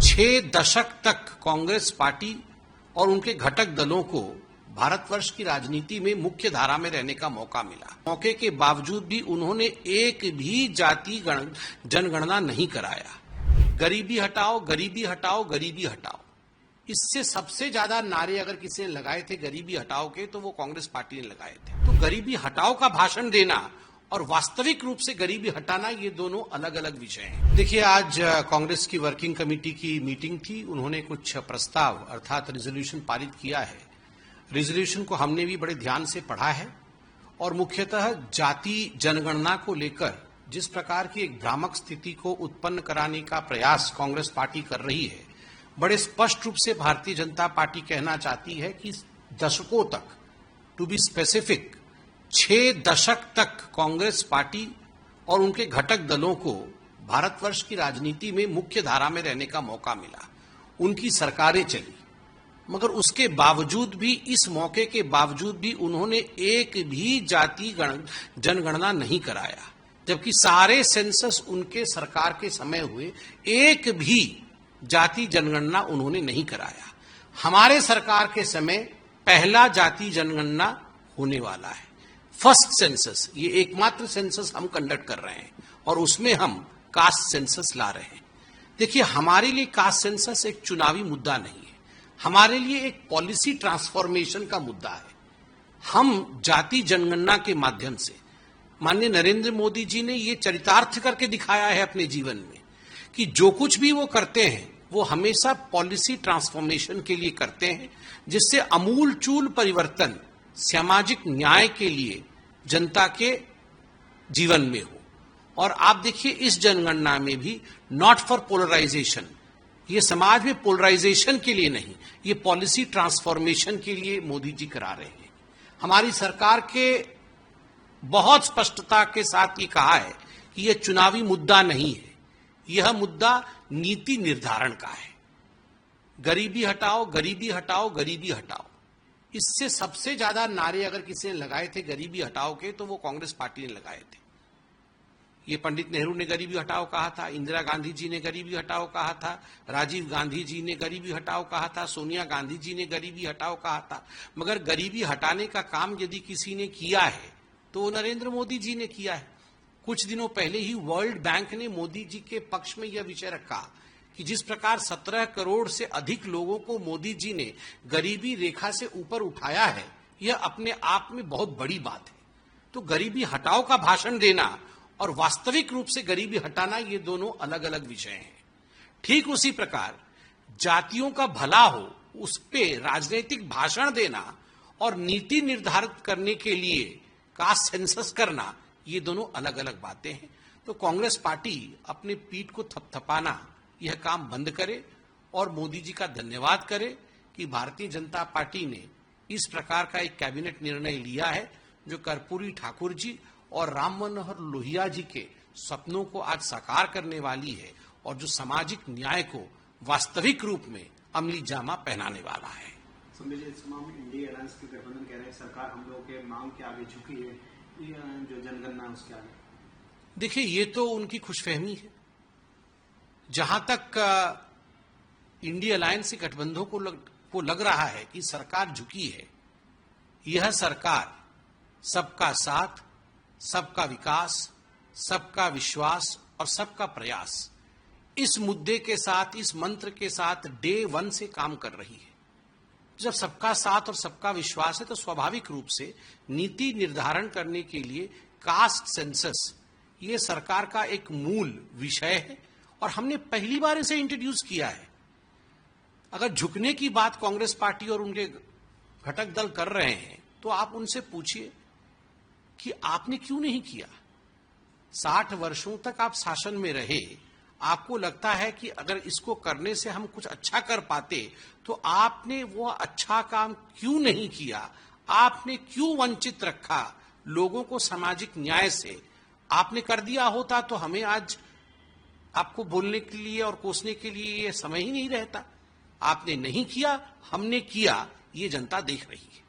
6 दशक तक कांग्रेस पार्टी और उनके घटक दलों को भारतवर्ष की राजनीति में मुख्य धारा में रहने का मौका मिला। मौके के बावजूद भी उन्होंने एक भी जाति जनगणना नहीं कराया। गरीबी हटाओ, गरीबी हटाओ, गरीबी हटाओ। इससे सबसे ज्यादा नारे अगर किसी ने लगाए थे गरीबी हटाओ के, तो वो कांग्रेस पार्टी ने लगाए थे। तो गरीबी हटाओ का भाषण देना और वास्तविक रूप से गरीबी हटाना, ये दोनों अलग अलग विषय हैं। देखिए, आज कांग्रेस की वर्किंग कमेटी की मीटिंग थी। उन्होंने कुछ प्रस्ताव अर्थात रिजोल्यूशन पारित किया है। रिजोल्यूशन को हमने भी बड़े ध्यान से पढ़ा है और मुख्यतः जाति जनगणना को लेकर जिस प्रकार की एक भ्रामक स्थिति को उत्पन्न कराने का प्रयास कांग्रेस पार्टी कर रही है, बड़े स्पष्ट रूप से भारतीय जनता पार्टी कहना चाहती है कि दशकों तक, टू बी स्पेसिफिक, 6 दशक तक कांग्रेस पार्टी और उनके घटक दलों को भारतवर्ष की राजनीति में मुख्य धारा में रहने का मौका मिला। उनकी सरकारें चली, मगर उसके बावजूद भी, इस मौके के बावजूद भी उन्होंने एक भी जाति जनगणना नहीं कराया। जबकि सारे सेंसस उनके सरकार के समय हुए, एक भी जाति जनगणना उन्होंने नहीं कराया। हमारे सरकार के समय पहला जाति जनगणना होने वाला है। फर्स्ट सेंसस, ये एकमात्र सेंसस हम कंडक्ट कर रहे हैं और उसमें हम कास्ट सेंसस ला रहे हैं। देखिए, हमारे लिए कास्ट सेंसस एक चुनावी मुद्दा नहीं है, हमारे लिए एक पॉलिसी ट्रांसफॉर्मेशन का मुद्दा है। हम जाति जनगणना के माध्यम से, माननीय नरेंद्र मोदी जी ने ये चरितार्थ करके दिखाया है अपने जीवन में कि जो कुछ भी वो करते हैं वो हमेशा पॉलिसी ट्रांसफॉर्मेशन के लिए करते हैं, जिससे अमूलचूल परिवर्तन सामाजिक न्याय के लिए जनता के जीवन में हो। और आप देखिए, इस जनगणना में भी नॉट फॉर पोलराइजेशन, ये समाज में पोलराइजेशन के लिए नहीं, ये पॉलिसी ट्रांसफॉर्मेशन के लिए मोदी जी करा रहे हैं। हमारी सरकार के बहुत स्पष्टता के साथ ये कहा है कि यह चुनावी मुद्दा नहीं है, यह मुद्दा नीति निर्धारण का है। गरीबी हटाओ, गरीबी हटाओ, गरीबी हटाओ। इससे सबसे ज्यादा नारे अगर किसी ने लगाए थे गरीबी हटाओ के, तो वो कांग्रेस पार्टी ने लगाए थे। ये पंडित नेहरू ने गरीबी हटाओ कहा था, इंदिरा गांधी जी ने गरीबी हटाओ कहा था, राजीव गांधी जी ने गरीबी हटाओ कहा था, सोनिया गांधी जी ने गरीबी हटाओ कहा था। मगर गरीबी हटाने का काम यदि किसी ने किया है तो नरेंद्र मोदी जी ने किया है। कुछ दिनों पहले ही वर्ल्ड बैंक ने मोदी जी के पक्ष में यह विषय रखा कि जिस प्रकार 17 करोड़ से अधिक लोगों को मोदी जी ने गरीबी रेखा से ऊपर उठाया है, यह अपने आप में बहुत बड़ी बात है। तो गरीबी हटाओ का भाषण देना और वास्तविक रूप से गरीबी हटाना, ये दोनों अलग अलग विषय हैं। ठीक उसी प्रकार जातियों का भला हो, उस पे राजनीतिक भाषण देना और नीति निर्धारित करने के लिए कास्ट सेंसस करना, ये दोनों अलग अलग बातें हैं। तो कांग्रेस पार्टी अपने पीठ को थपथपाना, यह काम बंद करे और मोदी जी का धन्यवाद करे कि भारतीय जनता पार्टी ने इस प्रकार का एक कैबिनेट निर्णय लिया है जो कर्पूरी ठाकुर जी और राम मनोहर लोहिया जी के सपनों को आज साकार करने वाली है और जो सामाजिक न्याय को वास्तविक रूप में अमली जामा पहनाने वाला है। इंडिया अलायंस के गठबंधन कह रहे हैं सरकार हम लोगों के मांग के आगे झुकी है, जो जनगणना उसके आगे। देखिए, ये तो उनकी खुशफहमी है। जहां तक इंडिया अलायंस के गठबंधनों को लग रहा है कि सरकार झुकी है, यह सरकार सबका साथ, सबका विकास, सबका विश्वास और सबका प्रयास, इस मुद्दे के साथ, इस मंत्र के साथ डे 1 से काम कर रही है। जब सबका साथ और सबका विश्वास है तो स्वाभाविक रूप से नीति निर्धारण करने के लिए कास्ट सेंसस ये सरकार का एक मूल विषय है और हमने पहली बार इसे इंट्रोड्यूस किया है। अगर झुकने की बात कांग्रेस पार्टी और उनके घटक दल कर रहे हैं तो आप उनसे पूछिए कि आपने क्यों नहीं किया। 60 वर्षों तक आप शासन में रहे, आपको लगता है कि अगर इसको करने से हम कुछ अच्छा कर पाते, तो आपने वो अच्छा काम क्यों नहीं किया? आपने क्यों वंचित रखा लोगों को सामाजिक न्याय से? आपने कर दिया होता तो हमें आज आपको बोलने के लिए और कोसने के लिए ये समय ही नहीं रहता। आपने नहीं किया, हमने किया, ये जनता देख रही है।